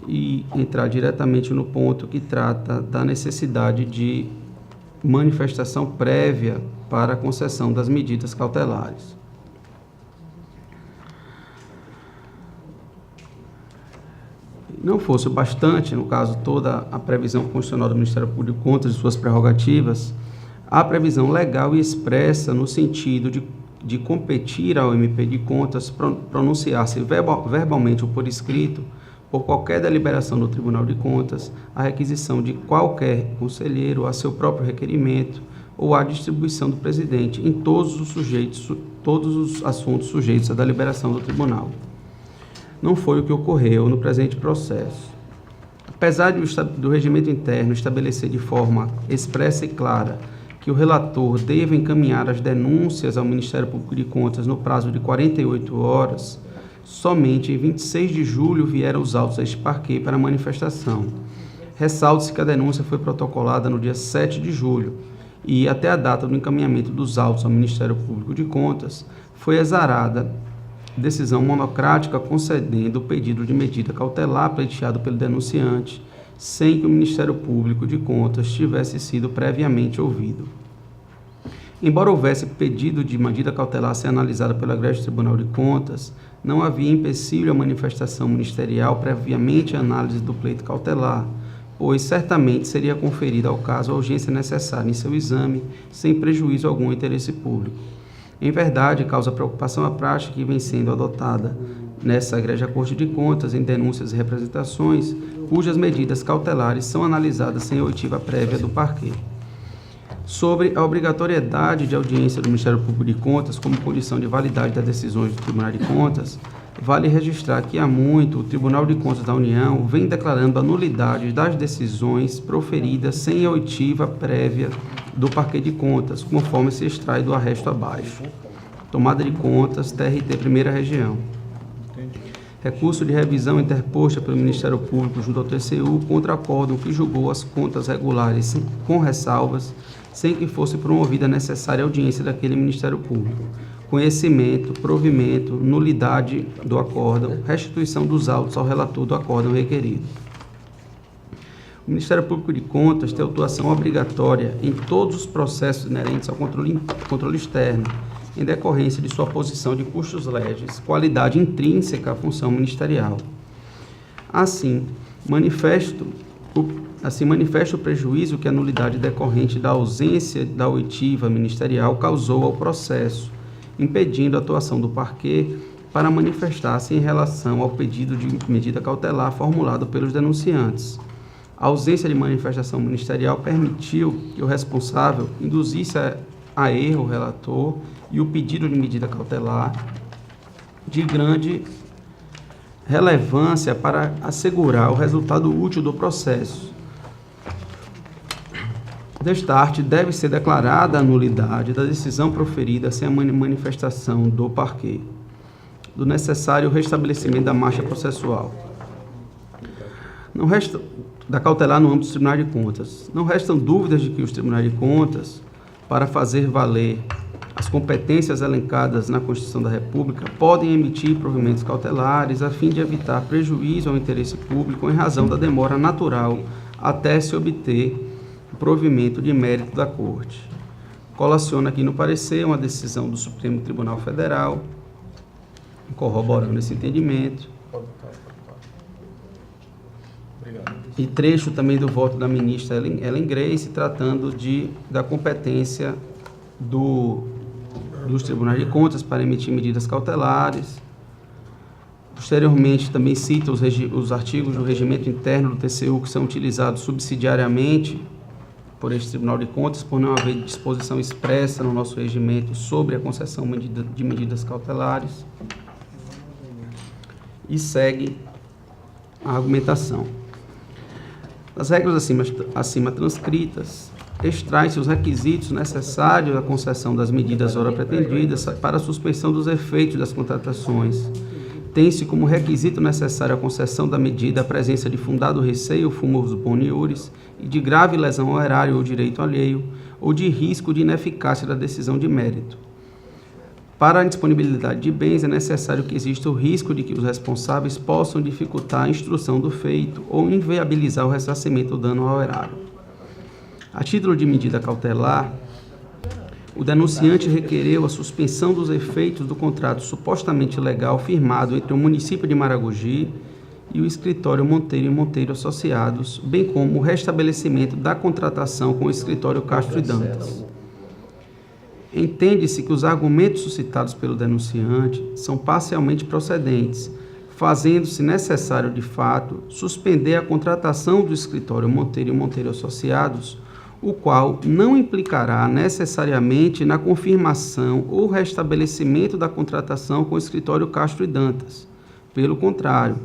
e entrar diretamente no ponto que trata da necessidade de manifestação prévia para a concessão das medidas cautelares. Não fosse o bastante, no caso, toda a previsão constitucional do Ministério Público de Contas e suas prerrogativas, há previsão legal e expressa no sentido de de competir ao MP de Contas pronunciar-se verbalmente ou por escrito, por qualquer deliberação do Tribunal de Contas, a requisição de qualquer conselheiro a seu próprio requerimento ou a distribuição do presidente em todos os assuntos sujeitos à deliberação do Tribunal. Não foi o que ocorreu no presente processo. Apesar do regimento interno estabelecer de forma expressa e clara que o relator deve encaminhar as denúncias ao Ministério Público de Contas no prazo de 48 horas, somente em 26 de julho vieram os autos a este parquet para manifestação. Ressalte-se que a denúncia foi protocolada no dia 7 de julho e, até a data do encaminhamento dos autos ao Ministério Público de Contas, foi exarada decisão monocrática concedendo o pedido de medida cautelar pleiteado pelo denunciante, sem que o Ministério Público de Contas tivesse sido previamente ouvido. Embora houvesse pedido de medida cautelar a ser analisada pelo Egrégio Tribunal de Contas, não havia empecilho à manifestação ministerial previamente à análise do pleito cautelar, pois certamente seria conferida ao caso a urgência necessária em seu exame, sem prejuízo algum ao interesse público. Em verdade, causa preocupação a prática que vem sendo adotada nessa Egrégia Corte de Contas em denúncias e representações, cujas medidas cautelares são analisadas sem oitiva prévia do parquet. Sobre a obrigatoriedade de audiência do Ministério Público de Contas como condição de validade das decisões do Tribunal de Contas, vale registrar que há muito o Tribunal de Contas da União vem declarando a nulidade das decisões proferidas sem a oitiva prévia do Parquet de Contas, conforme se extrai do arresto abaixo. Tomada de Contas, TRT Primeira Região. Recurso de revisão interposta pelo Ministério Público junto ao TCU contra acórdão que julgou as contas regulares com ressalvas, sem que fosse promovida a necessária audiência daquele Ministério Público. Conhecimento, provimento, nulidade do acórdão, restituição dos autos ao relator do acórdão requerido. O Ministério Público de Contas tem atuação obrigatória em todos os processos inerentes ao controle externo, em decorrência de sua posição de custos legis, qualidade intrínseca à função ministerial. Assim, manifesta o prejuízo que a nulidade decorrente da ausência da oitiva ministerial causou ao processo, impedindo a atuação do parquet para manifestar-se em relação ao pedido de medida cautelar formulado pelos denunciantes. A ausência de manifestação ministerial permitiu que o responsável induzisse a erro o relator e o pedido de medida cautelar de grande relevância para assegurar o resultado útil do processo. Destarte, deve ser declarada a nulidade da decisão proferida sem a manifestação do parquet, do necessário restabelecimento da marcha processual. Não resta da cautelar no âmbito dos tribunais de contas. Não restam dúvidas de que os tribunais de contas, para fazer valer as competências elencadas na Constituição da República, podem emitir provimentos cautelares a fim de evitar prejuízo ao interesse público em razão da demora natural até se obter o provimento de mérito da Corte. Colaciona aqui no parecer uma decisão do Supremo Tribunal Federal, corroborando esse entendimento. E trecho também do voto da ministra Ellen Grace, tratando da competência dos tribunais de contas para emitir medidas cautelares. Posteriormente, também cita os artigos do regimento interno do TCU que são utilizados subsidiariamente por este Tribunal de Contas, por não haver disposição expressa no nosso regimento sobre a concessão de medidas cautelares. E segue a argumentação. Das regras acima transcritas, extrai-se os requisitos necessários à concessão das medidas ora pretendidas para a suspensão dos efeitos das contratações. Tem-se como requisito necessário a concessão da medida a presença de fundado receio, fumus boniuris, e de grave lesão ao erário ou direito alheio, ou de risco de ineficácia da decisão de mérito. Para a indisponibilidade de bens, é necessário que exista o risco de que os responsáveis possam dificultar a instrução do feito ou inviabilizar o ressarcimento do dano ao erário. A título de medida cautelar, o denunciante requereu a suspensão dos efeitos do contrato supostamente legal firmado entre o município de Maragogi e o escritório Monteiro e Monteiro Associados, bem como o restabelecimento da contratação com o escritório Castro e Dantas. entende-se que os argumentos suscitados pelo denunciante são parcialmente procedentes, fazendo-se necessário, de fato, suspender a contratação do escritório Monteiro e Monteiro Associados, o qual não implicará necessariamente na confirmação ou restabelecimento da contratação com o escritório Castro e Dantas. Pelo contrário,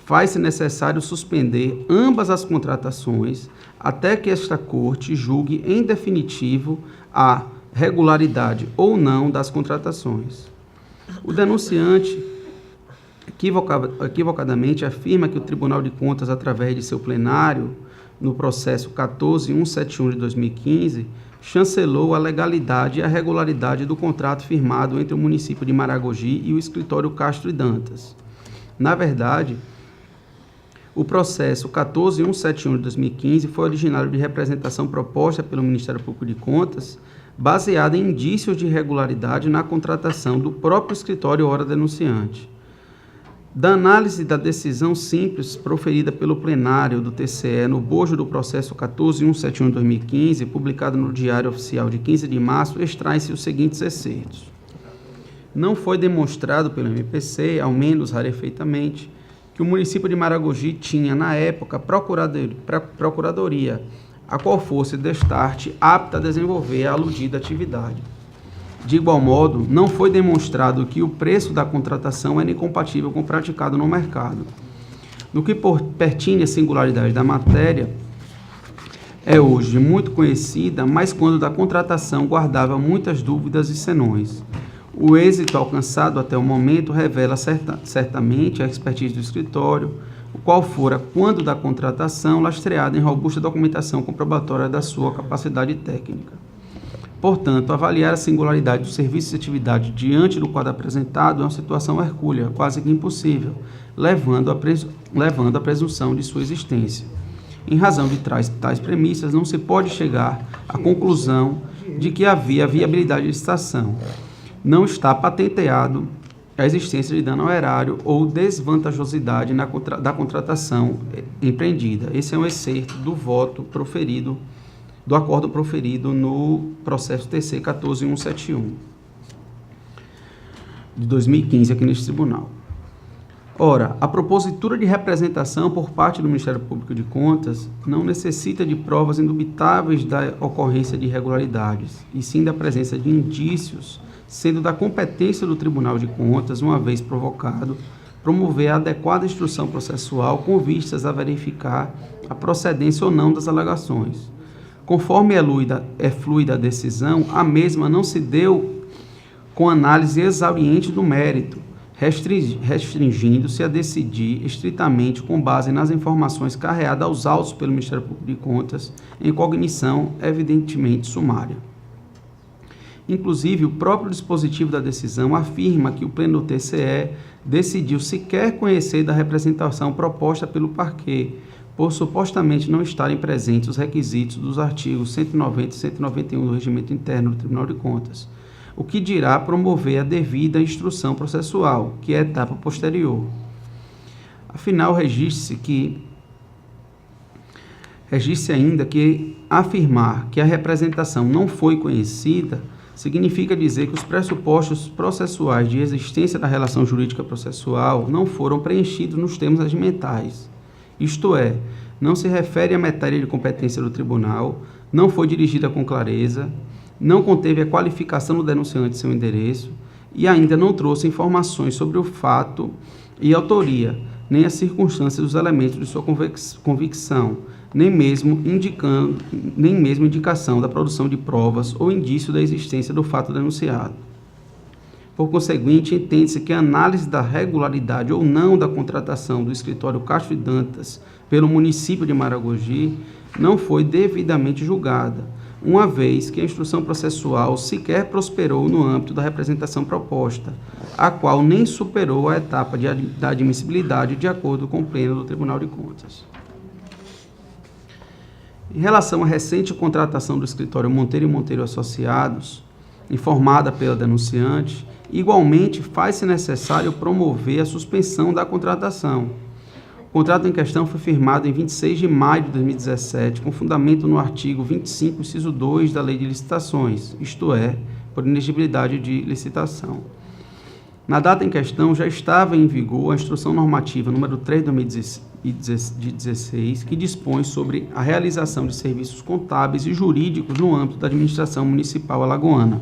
faz-se necessário suspender ambas as contratações até que esta Corte julgue em definitivo a regularidade ou não das contratações. O denunciante equivocadamente afirma que o Tribunal de Contas, através de seu plenário, no processo 14.171 de 2015, chancelou a legalidade e a regularidade do contrato firmado entre o município de Maragogi e o escritório Castro e Dantas. Na verdade, o processo 14.171 de 2015 foi originário de representação proposta pelo Ministério Público de Contas, baseada em indícios de irregularidade na contratação do próprio escritório ora denunciante. Da análise da decisão simples proferida pelo plenário do TCE no bojo do processo 14.171 de 2015, publicado no Diário Oficial de 15 de março, extraem-se os seguintes excertos. Não foi demonstrado pelo MPC, ao menos rarefeitamente, que o município de Maragogi tinha, na época, procuradoria, a qual fosse destarte apta a desenvolver a aludida atividade. De igual modo, não foi demonstrado que o preço da contratação era incompatível com o praticado no mercado. No que pertine à singularidade da matéria, é hoje muito conhecida, mas quando da contratação guardava muitas dúvidas e senões. O êxito alcançado até o momento revela certamente a expertise do escritório, o qual fora, quando da contratação, lastreado em robusta documentação comprobatória da sua capacidade técnica. Portanto, avaliar a singularidade do serviço de atividade diante do quadro apresentado é uma situação hercúlea, quase que impossível, levando à presunção de sua existência. Em razão de tais premissas, não se pode chegar à conclusão de que havia viabilidade de licitação. Não está patenteado a existência de dano ao erário ou desvantajosidade da contratação empreendida. Esse é um excerto do voto proferido, do acordo proferido no processo TC 14.171 de 2015 aqui neste tribunal. Ora, a propositura de representação por parte do Ministério Público de Contas não necessita de provas indubitáveis da ocorrência de irregularidades, e sim da presença de indícios, sendo da competência do Tribunal de Contas, uma vez provocado, promover a adequada instrução processual com vistas a verificar a procedência ou não das alegações. Conforme é fluida a decisão, a mesma não se deu com análise exauriente do mérito, restringindo-se a decidir estritamente com base nas informações carreadas aos autos pelo Ministério Público de Contas, em cognição evidentemente sumária. Inclusive, o próprio dispositivo da decisão afirma que o Pleno do TCE decidiu sequer conhecer da representação proposta pelo parquet, por supostamente não estarem presentes os requisitos dos artigos 190 e 191 do Regimento Interno do Tribunal de Contas, o que dirá promover a devida instrução processual, que é a etapa posterior. Afinal, registre ainda que afirmar que a representação não foi conhecida significa dizer que os pressupostos processuais de existência da relação jurídica processual não foram preenchidos nos termos regimentais. Isto é, não se refere à matéria de competência do tribunal, não foi dirigida com clareza, não conteve a qualificação do denunciante de seu endereço e ainda não trouxe informações sobre o fato e autoria, nem as circunstâncias dos elementos de sua convicção, nem mesmo indicação da produção de provas ou indício da existência do fato denunciado. Por conseguinte, entende-se que a análise da regularidade ou não da contratação do escritório Castro e Dantas pelo município de Maragogi não foi devidamente julgada, uma vez que a instrução processual sequer prosperou no âmbito da representação proposta, a qual nem superou a etapa da admissibilidade de acordo com o Pleno do Tribunal de Contas. Em relação à recente contratação do escritório Monteiro e Monteiro Associados, informada pela denunciante, igualmente faz-se necessário promover a suspensão da contratação. O contrato em questão foi firmado em 26 de maio de 2017, com fundamento no artigo 25, inciso 2 da Lei de Licitações, isto é, por inexigibilidade de licitação. Na data em questão, já estava em vigor a Instrução Normativa número 3 de 2016, que dispõe sobre a realização de serviços contábeis e jurídicos no âmbito da administração municipal alagoana.